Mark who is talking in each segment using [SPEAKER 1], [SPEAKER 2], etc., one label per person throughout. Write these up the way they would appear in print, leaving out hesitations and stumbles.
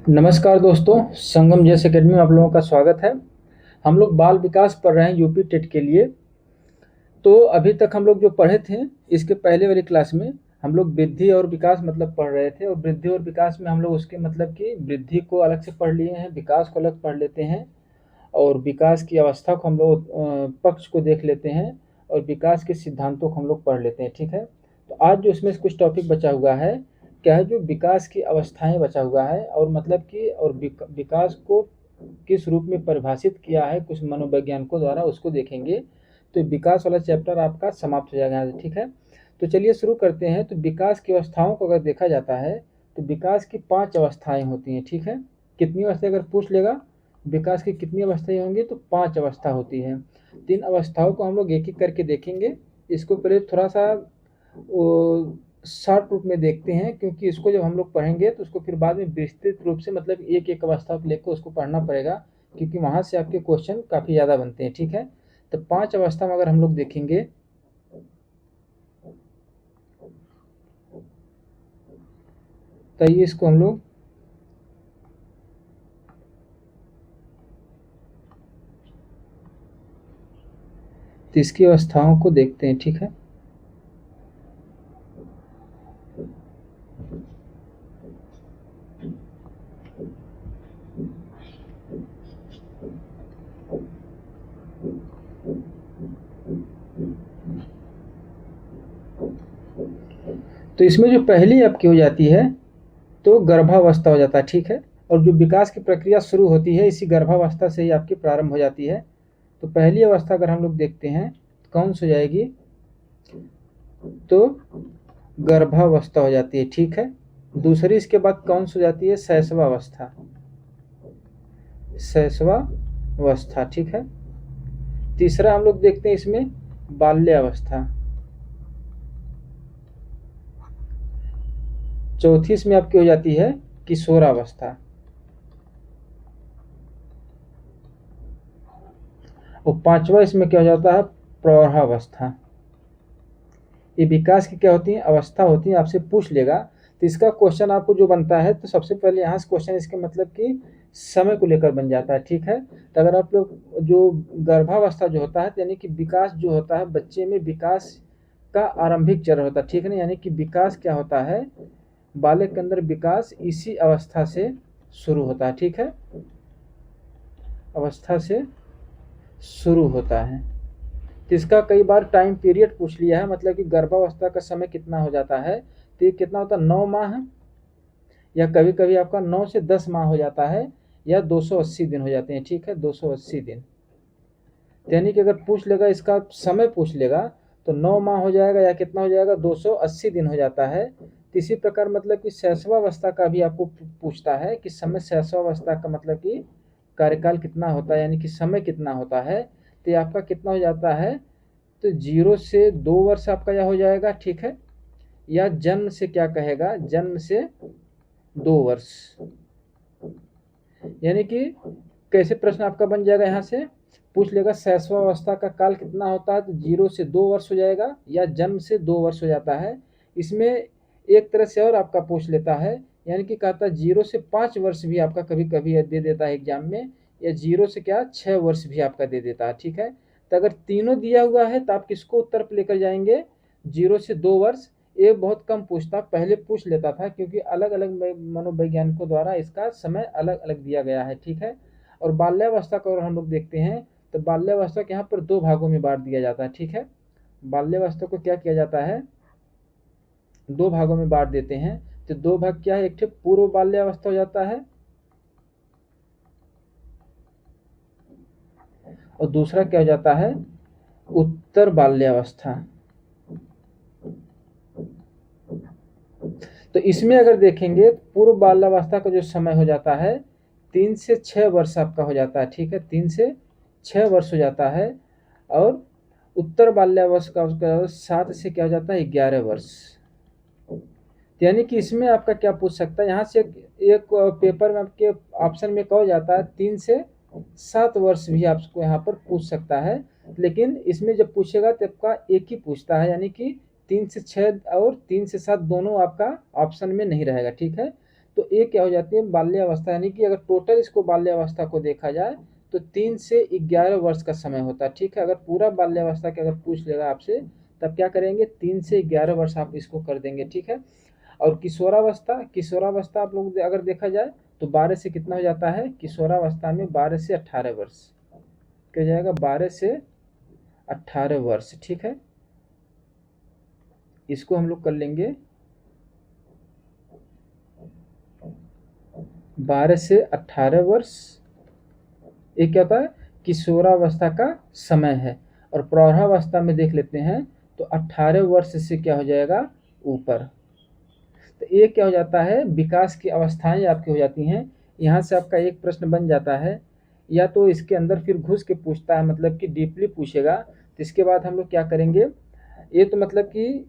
[SPEAKER 1] नमस्कार दोस्तों, संगम जैस एकेडमी में आप लोगों का स्वागत है। हम लोग बाल विकास पढ़ रहे हैं यूपी टेट के लिए। तो अभी तक हम लोग जो पढ़े थे, इसके पहले वाली क्लास में हम लोग वृद्धि और विकास मतलब पढ़ रहे थे। और वृद्धि और विकास में हम लोग उसके मतलब कि वृद्धि को अलग से पढ़ लिए हैं, विकास को अलग पढ़ लेते हैं, और विकास की अवस्था को हम लोग पक्ष को देख लेते हैं, और विकास के सिद्धांतों को हम लोग पढ़ लेते हैं। ठीक है, तो आज जो इसमें से कुछ टॉपिक बचा हुआ है, क्या है, जो विकास की अवस्थाएं बचा हुआ है, और मतलब कि और विकास को किस रूप में परिभाषित किया है कुछ मनोवैज्ञानिकों द्वारा, उसको देखेंगे। तो विकास वाला चैप्टर आपका समाप्त हो जाएगा यहाँ से। ठीक है, तो चलिए शुरू करते हैं। तो विकास की अवस्थाओं को अगर देखा जाता है तो विकास की 5 अवस्थाएं होती हैं। ठीक है, कितनी अवस्था अगर पूछ लेगा विकास की कितनी अवस्थाएं होंगी, तो 5 अवस्था होती है। 3 अवस्थाओं को हम लोग एक एक करके देखेंगे। इसको पहले थोड़ा सा शॉर्ट रूप में देखते हैं, क्योंकि इसको जब हम लोग पढ़ेंगे तो उसको फिर बाद में विस्तृत रूप से मतलब एक एक अवस्था को लेकर उसको पढ़ना पड़ेगा, क्योंकि वहाँ से आपके क्वेश्चन काफ़ी ज़्यादा बनते हैं। ठीक है, तो 5 अवस्था में अगर हम लोग देखेंगे तो ये इसको हम लोग तो इसकी अवस्थाओं को देखते हैं। ठीक है, तो इसमें जो पहली आपकी हो जाती है तो गर्भावस्था हो जाता है। ठीक है, और जो विकास की प्रक्रिया शुरू होती है इसी गर्भावस्था से ही आपकी प्रारंभ हो जाती है। तो पहली अवस्था अगर हम लोग देखते हैं तो कौन सी हो जाएगी, तो गर्भावस्था हो जाती है। ठीक है, दूसरी इसके बाद कौन सी हो जाती है, शैशवावस्था। शैशवावस्था, ठीक है। तीसरा हम लोग देखते हैं इसमें बाल्यावस्था। चौथी इसमें आपकी हो जाती है किशोरावस्था। और पांचवा इसमें क्या हो जाता है, प्रौढ़ावस्था। ये विकास की क्या होती है, अवस्था होती है। आपसे पूछ लेगा तो इसका क्वेश्चन आपको जो बनता है, तो सबसे पहले यहाँ से क्वेश्चन इसके मतलब कि समय को लेकर बन जाता है। ठीक है, तो अगर आप लोग जो गर्भावस्था जो होता है, यानी कि विकास जो होता है बच्चे में, विकास का आरंभिक चरण होता है। ठीक है ना, यानी कि विकास क्या होता है, बालक के अंदर विकास इसी अवस्था से शुरू होता है। ठीक है, अवस्था से शुरू होता है। तो इसका कई बार टाइम पीरियड पूछ लिया है, मतलब कि गर्भावस्था का समय कितना हो जाता है, तो ये कितना होता है, 9 माह, या कभी कभी आपका 9 से 10 माह हो जाता है, या 280 दिन हो जाते हैं। ठीक है, 280 दिन। यानी कि अगर पूछ लेगा इसका समय पूछ लेगा तो 9 माह हो जाएगा, या कितना हो जाएगा, 280 दिन हो जाता है। तो इसी प्रकार मतलब कि शैशवावस्था का भी आपको पूछता है कि समय, शैशवावस्था का मतलब कि कार्यकाल कितना होता है, यानी कि समय कितना होता है। तो ये आपका कितना हो जाता है, तो 0 से 2 वर्ष आपका यह हो जाएगा। ठीक है, या जन्म से क्या कहेगा, जन्म से 2 वर्ष। यानी कि कैसे प्रश्न आपका बन जाएगा, यहाँ से पूछ लेगा शैशवावस्था का काल कितना होता है, तो 0 से 2 वर्ष हो जाएगा, या जन्म से 2 वर्ष हो जाता है। इसमें एक तरह से और आपका पूछ लेता है, यानी कि कहता है 0 से 5 वर्ष भी आपका कभी कभी दे देता है एग्जाम में, या 0 से क्या 6 वर्ष भी आपका दे देता है। ठीक है, तो अगर तीनों दिया हुआ है तो आप किसको उत्तर पर लेकर जाएंगे, 0 से 2 वर्ष। ये बहुत कम पूछता, पहले पूछ लेता था, क्योंकि अलग अलग मनोवैज्ञानिकों द्वारा इसका समय अलग अलग दिया गया है। ठीक है, और बाल्यावस्था को अगर हम लोग देखते हैं तो बाल्यावस्था को यहाँ पर 2 भागों में बांट दिया जाता है। ठीक है, बाल्यावस्था को क्या किया जाता है, 2 भागों में बांट देते हैं। तो 2 भाग क्या है, एक ठे पूर्व बाल्यावस्था हो जाता है, और दूसरा क्या हो जाता है, उत्तर बाल्यावस्था। तो इसमें अगर देखेंगे पूर्व बाल्यावस्था का जो समय हो जाता है 3 से 6 वर्ष आपका हो जाता है। ठीक है, 3 से 6 वर्ष हो जाता है। और उत्तर बाल्यावस्था का उसका 7 से क्या हो जाता है, 11 वर्ष। यानी कि इसमें आपका क्या पूछ सकता है, यहाँ से एक पेपर में आपके ऑप्शन में कहा जाता है 3 से 7 वर्ष भी आपको यहाँ पर पूछ सकता है। लेकिन इसमें जब पूछेगा तो आपका एक ही पूछता है, यानी कि 3 से 6 और 3 से 7 दोनों आपका ऑप्शन में नहीं रहेगा। ठीक है, तो ये क्या हो जाती है बाल्यावस्था, यानी कि अगर टोटल इसको बाल्यावस्था को देखा जाए तो 3 से 11 वर्ष का समय होता है। ठीक है, अगर पूरा बाल्यावस्था के अगर पूछ लेगा आपसे तब क्या करेंगे 3 से 11 वर्ष आप इसको कर देंगे। ठीक है, और किशोरावस्था, किशोरावस्था आप लोग अगर देखा जाए तो 12 से कितना हो जाता है, किशोरावस्था में 12 से 18 वर्ष क्या हो जाएगा, 12 से 18 वर्ष। ठीक है, इसको हम लोग कर लेंगे 12 से 18 वर्ष। ये क्या होता है, किशोरावस्था का समय है। और प्रौढ़ावस्था में देख लेते हैं तो 18 वर्ष से क्या हो जाएगा ऊपर। तो ये क्या हो जाता है, विकास की अवस्थाएं आपकी हो जाती हैं। यहाँ से आपका एक प्रश्न बन जाता है, या तो इसके अंदर फिर घुस के पूछता है, मतलब कि डीपली पूछेगा। तो इसके बाद हम लोग क्या करेंगे, ये तो मतलब कि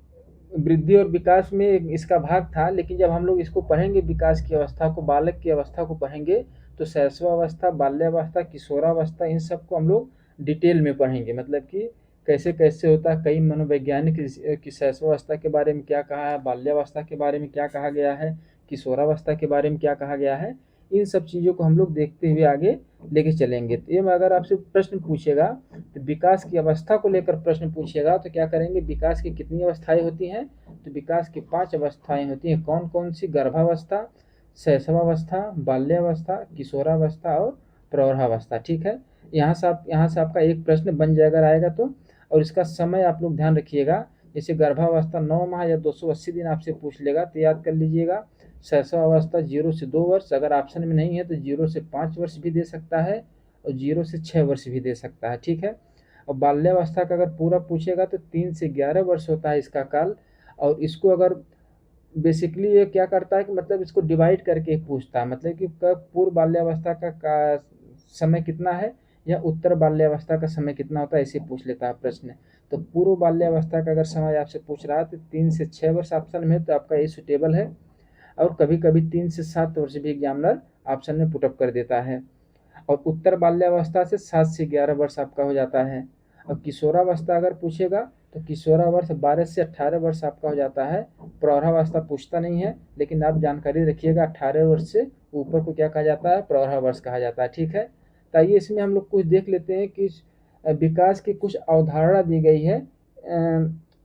[SPEAKER 1] वृद्धि और विकास में इसका भाग था, लेकिन जब हम लोग इसको पढ़ेंगे विकास की अवस्था को, बालक की अवस्था को पढ़ेंगे तो शैशवावस्था, बाल्यावस्था, किशोरावस्था, इन सबको हम लोग डिटेल में पढ़ेंगे। मतलब कि कैसे कैसे होता है, कई मनोवैज्ञानिक की शैशवावस्था के बारे में क्या कहा है, बाल्यावस्था के बारे में क्या कहा गया है, किशोरावस्था के बारे में क्या कहा गया है, इन सब चीज़ों को हम लोग देखते हुए आगे लेके चलेंगे। तो ये में अगर आपसे प्रश्न पूछेगा तो विकास की अवस्था को लेकर प्रश्न पूछेगा तो क्या करेंगे, विकास की कितनी अवस्थाएं होती हैं, तो विकास की 5 अवस्थाएं होती हैं। कौन कौन सी, गर्भावस्था, शैशवावस्था, बाल्यावस्था, किशोरावस्था और प्रौढ़ावस्था। ठीक है, यहाँ से आपका एक प्रश्न बन जाएगा आएगा तो। और इसका समय आप लोग ध्यान रखिएगा, जैसे गर्भावस्था 9 माह या 280 दिन आपसे पूछ लेगा तो याद कर लीजिएगा। शैशवावस्था 0 से 2 वर्ष, अगर ऑप्शन में नहीं है तो 0 से 5 वर्ष भी दे सकता है और 0 से 6 वर्ष भी दे सकता है। ठीक है, और बाल्यावस्था का अगर पूरा पूछेगा तो 3 से 11 वर्ष होता है इसका काल। और इसको अगर बेसिकली ये क्या करता है कि मतलब इसको डिवाइड करके पूछता है, मतलब कि पूर्व बाल्यावस्था का समय कितना है या उत्तर बाल्यावस्था का समय कितना होता है, ऐसे पूछ लेता है प्रश्न। तो पूर्व बाल्यावस्था का अगर समय आपसे पूछ रहा है तो 3 से 6 वर्ष ऑप्शन में, तो आपका ये सुटेबल है। और कभी कभी 3 से 7 वर्ष भी एग्जामिनर ऑप्शन में पुटअप कर देता है। और उत्तर बाल्यावस्था से 7 से 11 वर्ष आपका हो जाता है। और किशोरावस्था अगर पूछेगा तो किशोरावर्ष 12 से 18 वर्ष आपका हो जाता है। प्रौढ़ावस्था पूछता नहीं है, लेकिन आप जानकारी रखिएगा 18 वर्ष से ऊपर को क्या कहा जाता है, प्रौढ़ावर्ष कहा जाता है। ठीक है, तो आइए इसमें हम लोग कुछ देख लेते हैं कि विकास की कुछ अवधारणा दी गई है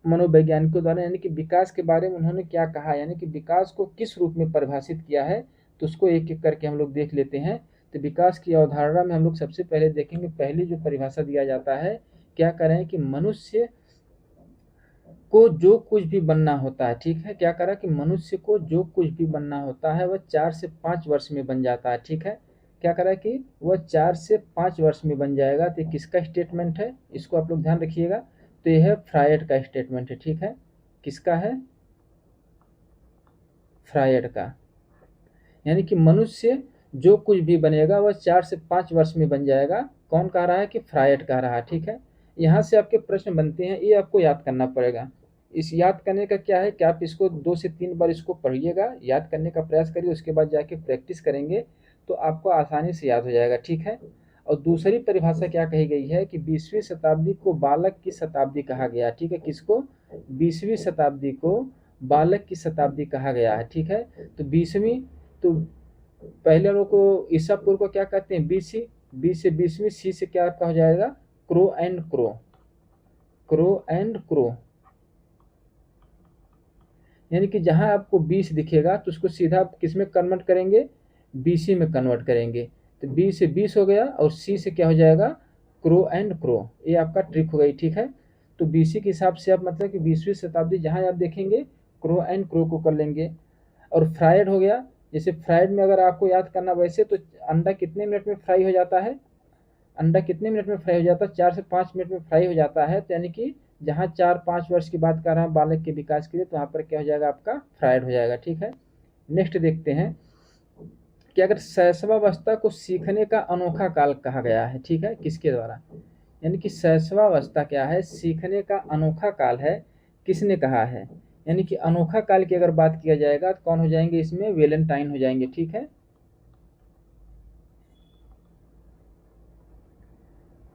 [SPEAKER 1] मनोवैज्ञानिकों द्वारा, यानी कि विकास के बारे में उन्होंने क्या कहा, यानी कि विकास को किस रूप में परिभाषित किया है, तो उसको एक एक करके हम लोग देख लेते हैं। तो विकास की अवधारणा में हम लोग सबसे पहले देखेंगे, पहली जो परिभाषा दिया जाता है, क्या करें कि मनुष्य को जो कुछ भी बनना होता है। ठीक है, क्या करा कि मनुष्य को जो कुछ भी बनना होता है वह 4 से 5 वर्ष में बन जाता है। ठीक है, क्या करा कि वह 4 से 5 वर्ष में बन जाएगा। तो किसका स्टेटमेंट है, इसको आप लोग ध्यान रखिएगा। तो यह है फ्रायड का स्टेटमेंट है। ठीक है, किसका है, फ्रायड का। यानी कि मनुष्य जो कुछ भी बनेगा वह 4 से 5 वर्ष में बन जाएगा। कौन कह रहा है कि फ्रायड कह रहा है। ठीक है, यहाँ से आपके प्रश्न बनते हैं, ये आपको याद करना पड़ेगा। इस याद करने का क्या है कि आप इसको 2 से 3 बार इसको पढ़िएगा, याद करने का प्रयास करिए, उसके बाद जाके प्रैक्टिस करेंगे तो आपको आसानी से याद हो जाएगा। ठीक है, और दूसरी परिभाषा क्या कही गई है कि 20वीं शताब्दी को बालक की शताब्दी कहा गया। ठीक है, किसको, 20वीं शताब्दी को बालक की शताब्दी कहा गया है। ठीक है, तो 20वीं, तो पहले लोग को ईसा पूर्व को क्या कहते हैं, BC, 20 से 20वीं, सी से क्या आपका हो जाएगा, crow and crow, crow and crow. यानी कि जहां आपको 20 दिखेगा तो उसको सीधा आप किस में कन्वर्ट करेंगे, BC में कन्वर्ट करेंगे। तो 20 से 20 हो गया और C से क्या हो जाएगा, क्रो एंड क्रो। ये आपका ट्रिक हो गई। ठीक है, तो BC के हिसाब से आप मतलब कि 20वीं शताब्दी जहां आप देखेंगे क्रो एंड क्रो को कर लेंगे। और फ्राइड हो गया, जैसे फ्राइड में अगर आपको याद करना वैसे तो अंडा कितने मिनट में फ्राई हो जाता है, अंडा कितने मिनट में फ्राई हो जाता है, 4 से 5 मिनट में फ्राई हो जाता है। तो यानी कि जहाँ 4-5 वर्ष की बात कर रहा हूँ बालक के विकास के लिए, तो वहाँ पर क्या हो जाएगा, आपका फ्राइड हो जाएगा। ठीक है, नेक्स्ट देखते हैं कि अगर शैशवावस्था को सीखने का अनोखा काल कहा गया है। ठीक है, किसके द्वारा, यानी कि शैशवावस्था क्या है, सीखने का अनोखा काल है, किसने कहा है। यानी कि अनोखा काल की अगर बात किया जाएगा तो कौन हो जाएंगे इसमें, वेलेंटाइन हो जाएंगे। ठीक है,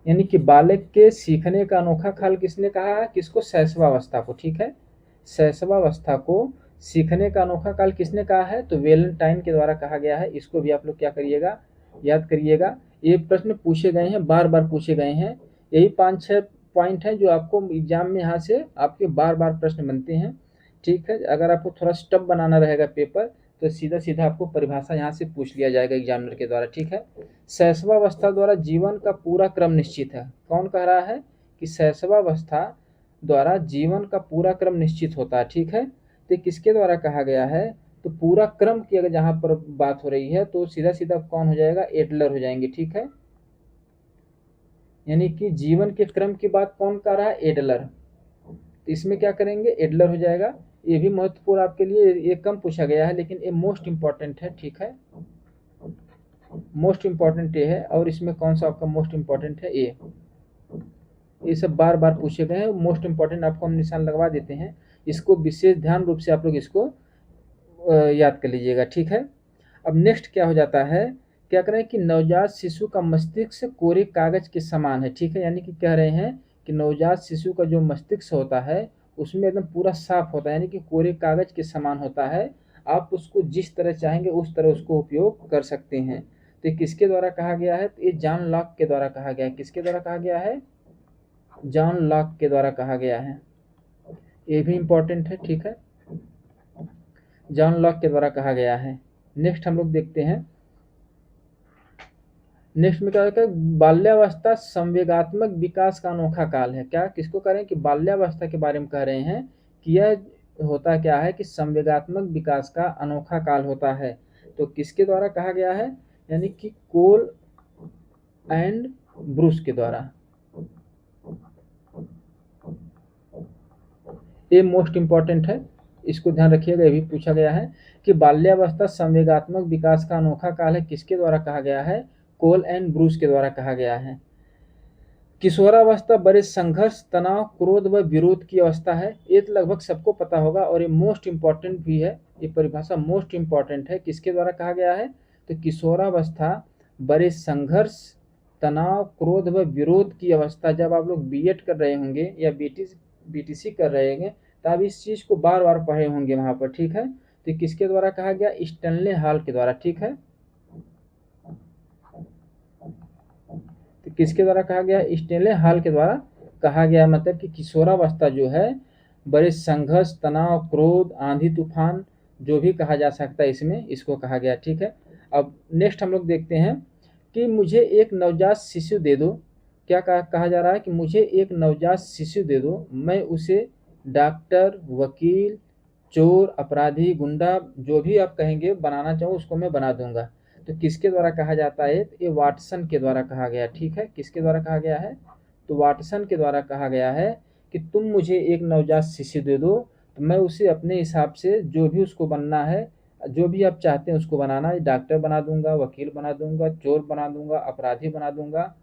[SPEAKER 1] यानी कि बालक के सीखने का अनोखा काल किसने कहा है, किसको, शैशवावस्था को। ठीक है, शैशवावस्था को सीखने का अनोखा काल किसने कहा है? तो वैलेंटाइन के द्वारा कहा गया है। इसको भी आप लोग क्या करिएगा, याद करिएगा। ये प्रश्न पूछे गए हैं, बार बार पूछे गए हैं। यही 5-6 पॉइंट हैं जो आपको एग्जाम में यहाँ से आपके बार बार प्रश्न बनते हैं। ठीक है, अगर आपको थोड़ा स्टफ बनाना रहेगा पेपर तो सीधा सीधा आपको परिभाषा यहाँ से पूछ लिया जाएगा एग्जामिनर के द्वारा। ठीक है, शैशवावस्था द्वारा जीवन का पूरा क्रम निश्चित है। कौन कह रहा है कि शैशवावस्था द्वारा जीवन का पूरा क्रम निश्चित होता है। ठीक है, तो किसके द्वारा कहा गया है? तो पूरा क्रम की अगर जहाँ पर बात हो रही है तो सीधा सीधा कौन हो जाएगा? एडलर हो जाएंगे। ठीक है, यानी कि जीवन के क्रम की बात कौन कर रहा है? एडलर। तो इसमें क्या करेंगे? एडलर हो जाएगा। ये भी महत्वपूर्ण आपके लिए, ये कम पूछा गया है लेकिन ये मोस्ट इंपॉर्टेंट है। ठीक है, मोस्ट इंपॉर्टेंट ये है। और इसमें कौन सा आपका मोस्ट इंपॉर्टेंट है? ये सब बार बार पूछे गए हैं। मोस्ट इंपॉर्टेंट आपको हम निशान लगवा देते हैं, इसको विशेष ध्यान रूप से आप लोग इसको याद कर लीजिएगा। ठीक है, अब नेक्स्ट क्या हो जाता है, क्या करें कि नवजात शिशु का मस्तिष्क कोरे कागज के समान है। ठीक है, यानी कि कह रहे हैं कि नवजात शिशु का जो मस्तिष्क होता है उसमें एकदम पूरा साफ होता है, यानी कि कोरे कागज के समान होता है। आप उसको जिस तरह चाहेंगे उस तरह उसको उपयोग कर सकते हैं। तो ये किसके द्वारा कहा गया है? तो ये जॉन लॉक के द्वारा कहा गया है। किसके द्वारा कहा गया है? जॉन लॉक के द्वारा कहा गया है। ये भी इम्पोर्टेंट है। ठीक है, जॉन लॉक के द्वारा कहा गया है। नेक्स्ट हम लोग देखते हैं, नेक्स्ट में क्या होता है? बाल्यावस्था संवेगात्मक विकास का अनोखा काल है। क्या किसको कह रहे हैं कि बाल्यावस्था के बारे में कह रहे हैं कि यह होता क्या है कि संवेगात्मक विकास का अनोखा काल होता है। तो किसके द्वारा कहा गया है? यानी कि कोल एंड ब्रूस के द्वारा। ये मोस्ट इंपॉर्टेंट है, इसको ध्यान रखिएगा। ये भी पूछा गया है कि बाल्यावस्था संवेगात्मक विकास का अनोखा काल है, किसके द्वारा कहा गया है? कोल एंड ब्रूस के द्वारा कहा गया है। किशोरावस्था बड़े संघर्ष, तनाव, क्रोध व विरोध की अवस्था है। ये तो लगभग सबको पता होगा और ये मोस्ट इंपॉर्टेंट भी है। ये परिभाषा मोस्ट इंपॉर्टेंट है। किसके द्वारा कहा गया है? तो किशोरावस्था बड़े संघर्ष, तनाव, क्रोध व विरोध की अवस्था। जब आप लोग बीएड कर रहे होंगे या बीटीसी कर रहे होंगे तो आप इस चीज़ को बार बार पढ़े होंगे वहाँ पर। ठीक है, तो किसके द्वारा कहा गया? स्टैनले हॉल के द्वारा। ठीक है, तो किसके द्वारा कहा गया? स्टैनले हॉल के द्वारा कहा गया। मतलब कि किशोरावस्था जो है बड़े संघर्ष, तनाव, क्रोध, आंधी तूफान जो भी कहा जा सकता है इसमें, इसको कहा गया। ठीक है, अब नेक्स्ट हम लोग देखते हैं कि मुझे एक नवजात शिशु दे दो। क्या कहा जा रहा है कि मुझे एक नवजात शिशु दे दो, मैं उसे डॉक्टर, वकील, चोर, अपराधी, गुंडा जो भी आप कहेंगे बनाना चाहूँ उसको मैं बना दूंगा। तो किसके द्वारा कहा जाता है? तो ये वाटसन के द्वारा कहा गया। ठीक है, किसके द्वारा कहा गया है? तो वाटसन के द्वारा कहा गया है कि तुम मुझे एक नवजात शिशु दे दो तो मैं उसे अपने हिसाब से जो भी उसको बनना है, जो भी आप चाहते हैं उसको बनाना है, डॉक्टर बना दूंगा, वकील बना दूंगा, चोर बना दूंगा, अपराधी बना दूंगा,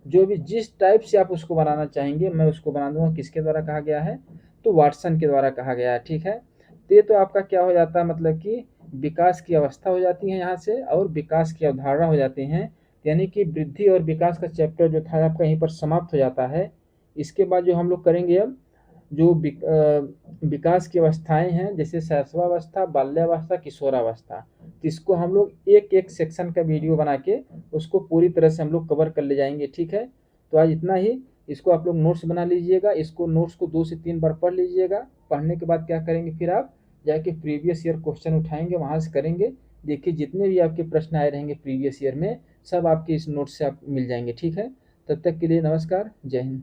[SPEAKER 1] जो भी जिस टाइप से आप उसको बनाना चाहेंगे मैं उसको बना दूंगा। किसके द्वारा कहा गया है? तो वाटसन के द्वारा कहा गया है। ठीक है, तो ये तो आपका क्या हो जाता है, मतलब कि विकास की अवस्था हो जाती है यहाँ से और विकास की अवधारणा हो जाती हैं। यानी कि वृद्धि और विकास का चैप्टर जो था आपका यहीं पर समाप्त हो जाता है। इसके बाद जो हम लोग करेंगे अब जो विकास की अवस्थाएं हैं, जैसे शैशवावस्था, बाल्यावस्था, किशोरावस्था, तो इसको हम लोग एक एक सेक्शन का वीडियो बना के उसको पूरी तरह से हम लोग कवर कर ले जाएंगे। ठीक है, तो आज इतना ही। इसको आप लोग नोट्स बना लीजिएगा, इसको नोट्स को 2 से 3 बार पढ़ लीजिएगा। पढ़ने के बाद क्या करेंगे, फिर आप जाके प्रीवियस ईयर क्वेश्चन उठाएंगे, वहाँ से करेंगे। देखिए जितने भी आपके प्रश्न आए रहेंगे प्रीवियस ईयर में सब आपके इस नोट से आप मिल जाएंगे। ठीक है, तब तक के लिए नमस्कार, जय हिंद।